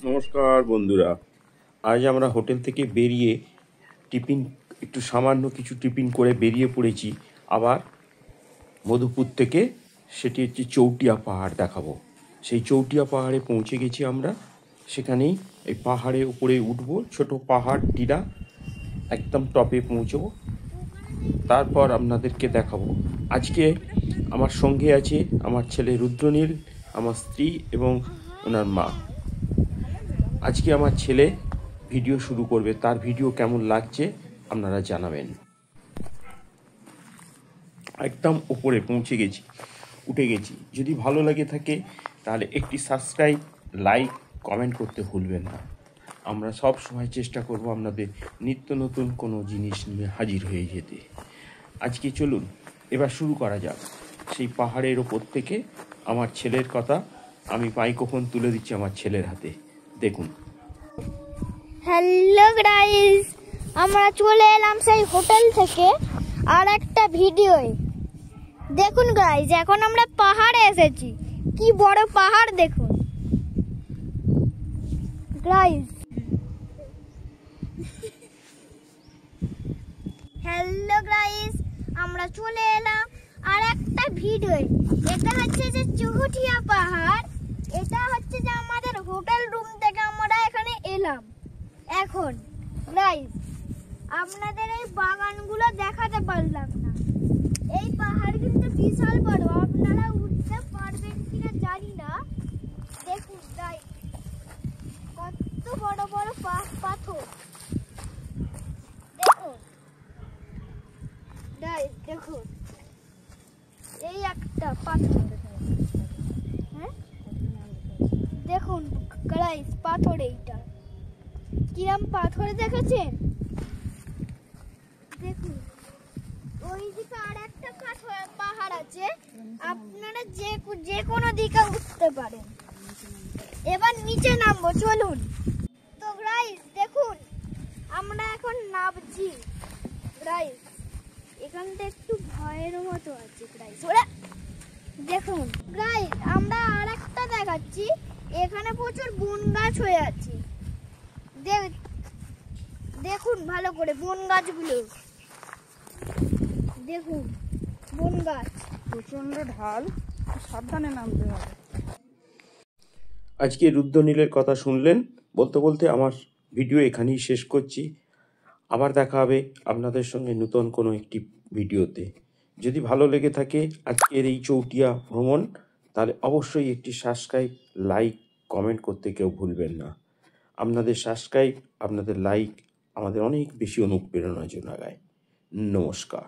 নমস্কার বন্ধুরা, আজ আমরা হোটেল থেকে বেরিয়ে টিফিন একটু সামান্য কিছু টিফিন করে বেরিয়ে পড়েছি। আবার মধুপুর থেকে সেটি হচ্ছে চৌটিয়া পাহাড় দেখাবো। সেই চৌটিয়া পাহাড়ে পৌঁছে গেছি আমরা। সেখানেই এই পাহাড়ের উপরে উঠবো, ছোট পাহাড় টিলা একদম টপে পৌঁছবো, তারপর আপনাদেরকে দেখাবো। আজকে আমার সঙ্গে আছে আমার ছেলে রুদ্রনীল, আমার স্ত্রী এবং ওনার মা। আজকে আমার ছেলে ভিডিও শুরু করবে, তার ভিডিও কেমন লাগছে আপনারা জানাবেন। একদম উপরে পৌঁছে গেছি, উঠে গেছি। যদি ভালো লাগে থাকে তাহলে একটি সাবস্ক্রাইব, লাইক, কমেন্ট করতে ভুলবেন না। আমরা সব সময় চেষ্টা করব আপনাদের নিত্য নতুন কোনো জিনিস নিয়ে হাজির হয়ে যেতে। আজকে চলুন এবার শুরু করা যাক। সেই পাহাড়ের ওপর থেকে আমার ছেলের কথা আমি মাইক্রোফোন তুলে দিচ্ছি আমার ছেলের হাতে, দেখুন। হ্যালো গাইস, আমরা চলে এলাম সেই হোটেল থেকে আর একটা ভিডিওয়ে। দেখুন গাইস, এখন আমরা পাহাড়ে এসেছি। কি বড় পাহাড় দেখুন গাইস। হ্যালো গাইস, আমরা চলে এলাম আর একটা ভিডিওয়ে। এটা হচ্ছে যে চৌটিয়া পাহাড়। এটা হচ্ছে যে আমাদের হোটেল রুম থেকে আমরা এখানে এলাম। এখন গাইস আপনাদের এই বাগানগুলো দেখাতে পারলাম না। এই পাহাড় কিন্তু বিশাল বড়, আপনারা উঠতে পারবেন কিনা জানি না। দেখুন গাইস, কত বড় বড় পাথর। দেখুন গাইস, দেখুন এই একটা পাথর। হ্যাঁ দেখুন গাইস, পাথর এইটা কিরম পাথর দেখেছেন? দেখুন ওই দিকে আর একটা পাহাড় আছে, আপনারা যে কোনো দিকে উঠতে পারেন। এবার নিচে নামবো, চলুন। তো গাইস দেখুন, আমরা এখন নামছি। গাইস এখানটা একটু ভয়ের মতো আছে গাইস। ওরা দেখুন গাইস, আমরা আর একটা দেখাচ্ছি। এখানে প্রচুর বন গাছ হয়ে আছে। দেখুন ভালো করে বন গাছগুলো দেখুন। বন গাছ, প্রচন্ড ঢাল, সাবধানে নামতে হবে। আজকে রুদ্রনীলের কথা শুনলেন। বলতে বলতে আমার ভিডিও এখানেই শেষ করছি। আবার দেখা হবে আপনাদের সঙ্গে নতুন কোনো একটি ভিডিওতে। যদি ভালো লেগে থাকে আজকের এই চৌটিয়া ভ্রমণ, তাহলে অবশ্যই একটি সাবস্ক্রাইব, লাইক, কমেন্ট করতে কেউ ভুলবেন না। আপনাদের সাবস্ক্রাইব, আপনাদের লাইক আমাদের অনেক বেশি অনুপ্রেরণা যোগায়। নমস্কার।